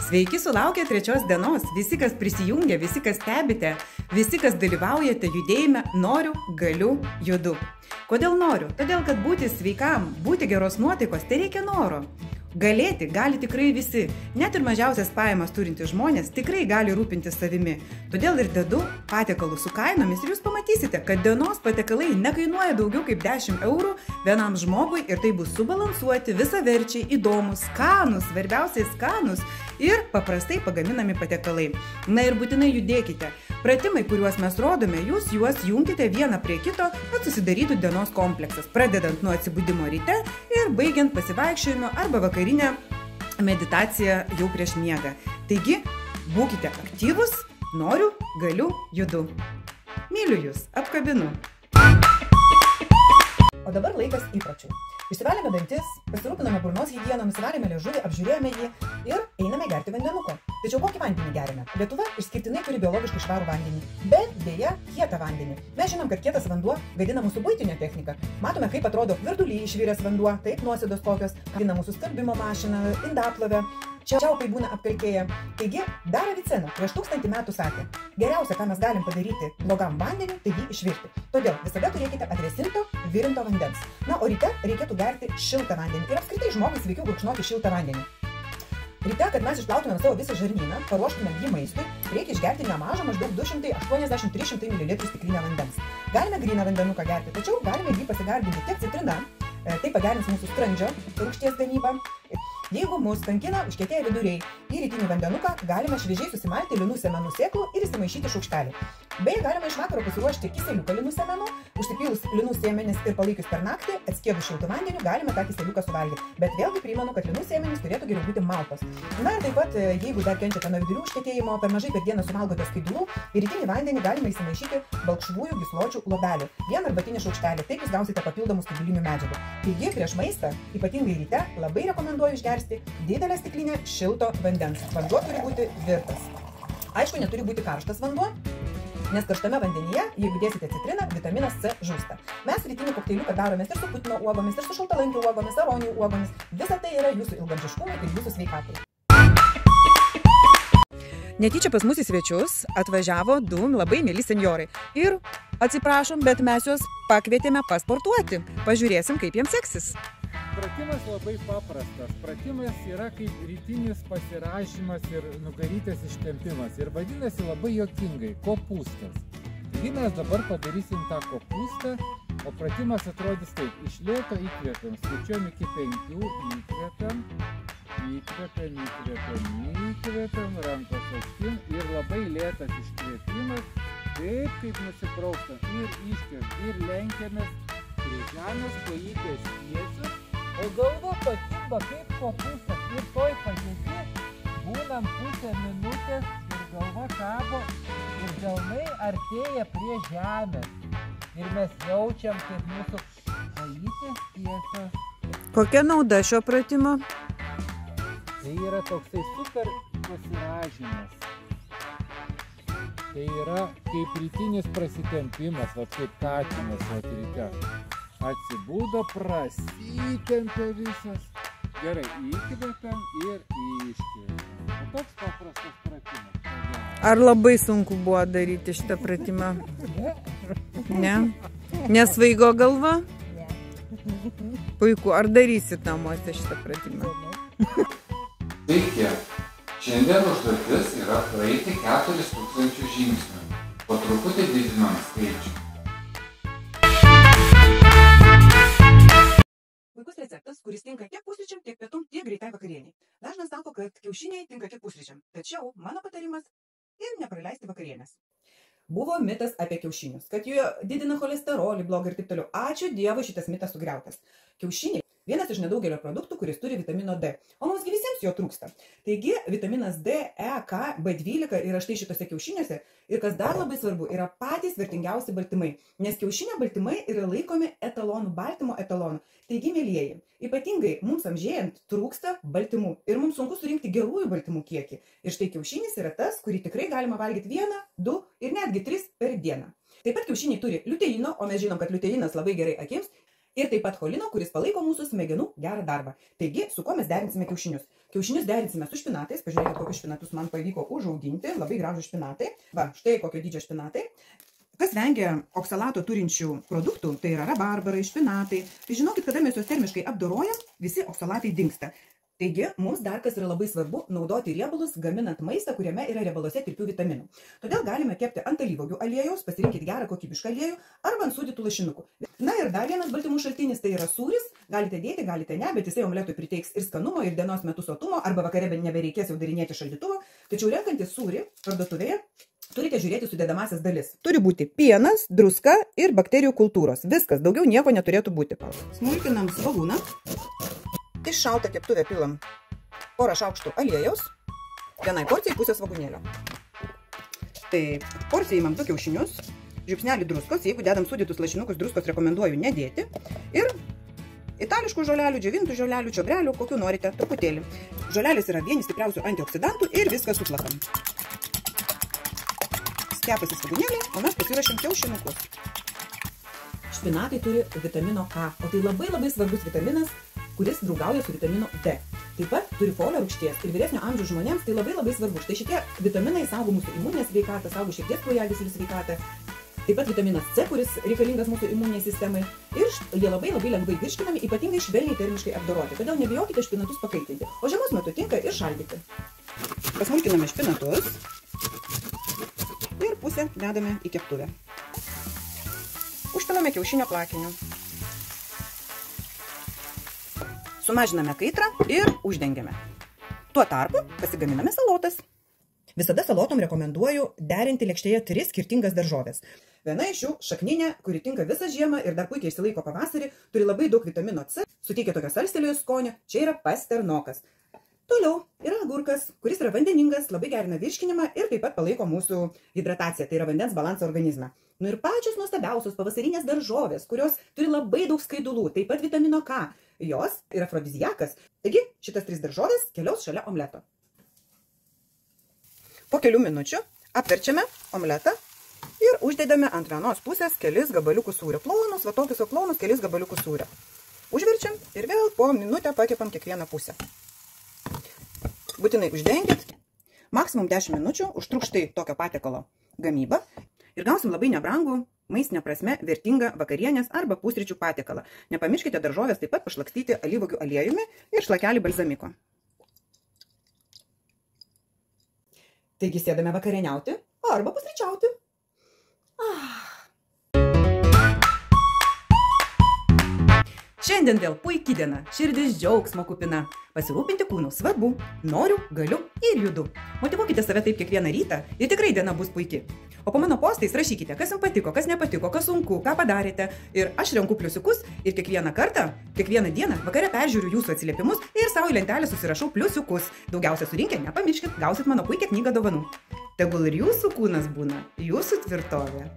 Sveiki sulaukę trečios dienos, visi, kas prisijungia, visi, kas stebite, visi, kas dalyvaujate judėjime, noriu, galiu, judu. Kodėl noriu? Todėl, kad būti sveikam, būti geros nuotaikos, tai reikia noro. Galėti gali tikrai visi, net ir mažiausias pajamas turintys žmonės tikrai gali rūpintis savimi. Todėl ir dedu patiekalus su kainomis ir jūs pamatysite, kad dienos patiekalai nekainuoja daugiau kaip 10 eurų vienam žmogui ir tai bus subalansuoti, visaverčiai, įdomus, skanus, svarbiausiai skanus ir paprastai pagaminami patiekalai. Na ir būtinai judėkite. Pratimai, kuriuos mes rodome, jūs juos jungkite vieną prie kito, kad susidarytų dienos kompleksas, pradedant nuo atsibudimo ryte ir baigiant pasivaikščiojimo arba vakarinę meditaciją jau prieš miegą. Taigi, būkite aktyvus, noriu, galiu, judu. Myliu jūs, apkabinu. O dabar laikas įpročių. Išsivalėme dantis, pasirūpiname burnos higieną, nusivalėme liežuvį, apžiūrėjome jį ir einame gerti vandenuko. Tačiau kokį vandenį gerime? Lietuva išskirtinai turi biologiškai švarų vandenį, bet dėja kietą vandenį. Mes žinom, kad kietas vanduo gadina mūsų buitinę techniką. Matome, kaip atrodo virduly išviręs vanduo, taip nuosėdos kokios, gadina mūsų skalbimo mašiną, indaplovę. Čiaupai būna apkalkėję. Taigi, dar Avicena prieš 1000 metų sakė, geriausia, ką mes galim padaryti blogam vandeniu, tai jį išvirti. Todėl visada turėkite atvėsinto, virinto vandens. Na, o ryte reikėtų gerti šiltą vandenį. Ir apskritai žmogui sveikiau gurkšnoti šiltą vandenį. Ryte, kad mes išplautumėm savo visą žarnyną, paruoštumėm jį maistui, reikia išgerti nemažą, maždaug 280-300 ml stiklinę vandens. Galime gryną vandenuką gerti, tačiau galime jį pasigardinti tiek citrina, tai pagerins mūsų skrandžio rūgšties gamybą. Jeigu mus kankina užkietėję viduriai, į rytinį vandenuką galime šviežiai susimalti linų semenų sėklų ir įsimaišyti šaukštelį. Beje, galima iš vakaro pasiruošti kiseliuką linų semenų, užsipylus linų sėmenis ir palaikius per naktį, atskiedus šiltų vandeniu, galime tą kiseliuką suvalgyti. Bet vėlgi primenu, kad linų sėmenys turėtų geriau būti maltos. Na ir taip pat, jeigu dar kenčiate nuo vidurių užkietėjimo, per mažai per dieną suvalgote skaidulų, į rytinį vandenį galime įsimaišyti balkšvųjų gysločių luobelių. Vieną arbatinį šaukštelį, taip jūs gausite papildomų skaidulinių medžiagų. Taigi, prieš maistą, ypatingai ryte, labai rekomenduoju išgerti didelę stiklinę šilto vandens. Vanduo turi būti virtas. Aišku, neturi būti karštas vanduo, nes karštame vandenyje, jeigu dėsite citriną, vitaminas C žūsta. Mes rytinį kokteiliuką darome ir su putino uogomis, ir su šaltalankių uogomis, aronijų uogomis. Visa tai yra jūsų ilgaamžiškumui ir jūsų sveikatai. Netyčia pas mus į svečius atvažiavo 2 labai mėly senjorai. Ir atsiprašom, bet mes juos pakvietėme pasportuoti. Pažiūrėsim, kaip jiems seksis. Pratimas labai paprastas. Pratimas yra kaip rytinis pasirašymas ir nugarytės ištempimas. Ir vadinasi labai juokingai – kopūstas. Taigi mes dabar padarysim tą kopūstą, o pratimas atrodys taip. Iš lėto įkvėpiam, skaičiuojam iki 5, įkvėpiam, rankos aukštyn ir labai lėtas iškvėpimas, taip kaip nusipraustam ir iškvėp ir lenkiamės prie žemės, kojytės tiesios, o galva pakimba kaip kopūstas ir toj padėti būnam pusę minutės ir galva kabo ir delnai artėja prie žemės ir mes jaučiam, kaip mūsų kojytės tiesios. Kokia nauda šio pratimo? Tai yra toksai super pasiražymas. Tai yra kaip rytinis prasitempimas, va kaip katinas va ryte. Atsibudo, prasitempia visas. Gerai, įkvėpiam ir iškvėpiam. O toks paprastas pratimas. Ar labai sunku buvo daryti šitą pratimą? Ne? Nesvaigo galva? Ne. Puiku. Ar darysit namuose šitą pratimą? Sveiki! Šiandien užduotis yra praeiti 4000 žingsnių. Po truputį didinam skaičių. Puikus receptas, kuris tinka tiek pusryčiam, tiek pietum, tiek greitai vakarieniai. Dažnas sako, kad kiaušiniai tinka tik pusryčiam. Tačiau mano patarimas ir nepraleisti vakarienės. Buvo mitas apie kiaušinius, kad jie didina cholesterolį, blogą ir taip toliau. Ačiū Dievui, šitas mitas sugriautas. Kiaušiniai vienas iš nedaugelio produktų, kuris turi vitamino D, o mums visiems jo trūksta. Taigi, vitaminas D, E, K, B12 yra štai šitose kiaušiniuose ir kas dar labai svarbu, yra patys vertingiausi baltymai, nes kiaušinio baltymai yra laikomi etalonų, baltymo etalonų. Taigi, mielieji, ypatingai mums amžėjant trūksta baltymų ir mums sunku surinkti gerųjų baltymų kiekį. Ir štai kiaušinis yra tas, kurį tikrai galima valgyti 1, 2 ir netgi 3 per dieną. Taip pat kiaušiniai turi liuteino, o mes žinom, kad liuteinas labai gerai akims. Ir taip pat cholino, kuris palaiko mūsų smegenų gerą darbą. Taigi, su kuo mes derinsime kiaušinius? Kiaušinius derinsime su špinatais. Pažiūrėkite, kokius špinatus man pavyko užauginti. Labai gražų špinatai. Va, štai kokio dydžio špinatai. Kas vengia oksalato turinčių produktų, tai yra rabarbarai, špinatai. Tai žinokit, kada mes juos termiškai apdorojam, visi oksalatai dingsta. Taigi, mums dar kas yra labai svarbu naudoti riebalus, gaminant maistą, kuriame yra riebaluose tirpių vitaminų. Todėl galime kepti ant alyvuogių aliejaus, pasirinkit gerą kokybišką aliejų arba ant sūdytų lašinukų. Na ir dar vienas baltymų šaltinis, tai yra sūris. Galite dėti, galite ne, bet jisai omletui priteiks ir skanumo, ir dienos metu sotumo, arba vakare nebereikės jau darinėti šaldytuvo. Tačiau renkantis sūrį parduotuvėje, turite žiūrėti sudedamasias dalis. Turi būti pienas, druska ir bakterijų kultūros. Viskas, daugiau nieko neturėtų būti. Smulkinam svogūną. Iš šaltą keptuvę pilam porą šaukštų aliejaus, vienai porcijai pusę svogūnėlio. Tai porcijai imam 2 kiaušinius, žiupsnelį druskos, jeigu dedam sūdytus lašinukus, druskos rekomenduoju nedėti. Ir itališkų žolelių, džiovintų žolelių, čiobrelių, kokių norite, truputėlį. Žolelės yra vieni stipriausių antioksidantų ir viską suplakam. Kepasi svogūnėlį, o mes pasirašim kiaušinukus. Špinatai turi vitamino K, o tai labai svarbus vitaminas, kuris draugauja su vitaminu D. Taip pat turi folio rūgšties ir vyresnio amžiaus žmonėms tai labai svarbu. Štai šitie vitaminai saugo mūsų imuninę sveikatą, saugo širdies kraujagyslių sveikatą. Taip pat vitaminas C, kuris reikalingas mūsų imuniniai sistemai. Ir jie labai lengvai virškinami, ypatingai švelniai termiškai apdoroti. Todėl nebijokite špinatus pakaitinti. O žiemos metu tinka ir šaldyti. Pasmulkiname špinatus ir pusę dedame į keptuvę. Užpilame kiaušinio plakiniu. Sumažiname kaitrą ir uždengiame. Tuo tarpu pasigaminame salotas. Visada salotom rekomenduoju derinti lėkštėje 3 skirtingas daržoves. Viena iš jų šakninė, kuri tinka visą žiemą ir dar puikiai išsilaiko pavasarį, turi labai daug vitamino C, suteikia tokio salstelėjo skonio, čia yra pasternokas. Toliau yra agurkas, kuris yra vandeningas, labai gerina virškinimą ir taip pat palaiko mūsų hidrataciją, tai yra vandens balansą organizme. Nu ir pačios nuostabiausios pavasarinės daržovės, kurios turi labai daug skaidulų, taip pat vitamino K. Jos yra afrodiziakas. Taigi, šitas 3 daržovės keliaus šalia omleto. Po kelių minučių apverčiame omletą ir uždedame ant vienos pusės kelis gabaliukus sūrio. Plonus, va tokius plonus kelis gabaliukus sūrio. Užverčiam ir vėl po minutę pakepam kiekvieną pusę. Būtinai uždenkit. Maksimum 10 minučių užtruks štai tokio patiekalo gamyba. Ir gausim labai nebrangų, maistinė prasme vertingą vakarienės arba pusryčių patiekalą. Nepamirškite daržovės taip pat pašlakstyti alyvuogių aliejumi ir šlakelį balzamiko. Taigi sėdame vakarieniauti arba pusryčiauti. Šiandien vėl puikiai diena, širdis džiaugsmo kupina. Pasirūpinti kūnu svarbu, noriu, galiu ir judu. Motyvuokite save taip kiekvieną rytą ir tikrai diena bus puikiai. O po mano postais rašykite, kas jums patiko, kas nepatiko, kas sunku, ką padarėte. Ir aš renku pliusiukus ir kiekvieną kartą, kiekvieną dieną vakare peržiūriu jūsų atsiliepimus ir savo į lentelę susirašau pliusiukus. Daugiausia surinkę, nepamirškit, gausit mano puikią knygą dovanų. Tegul ir jūsų kūnas būna jūsų tvirtovė.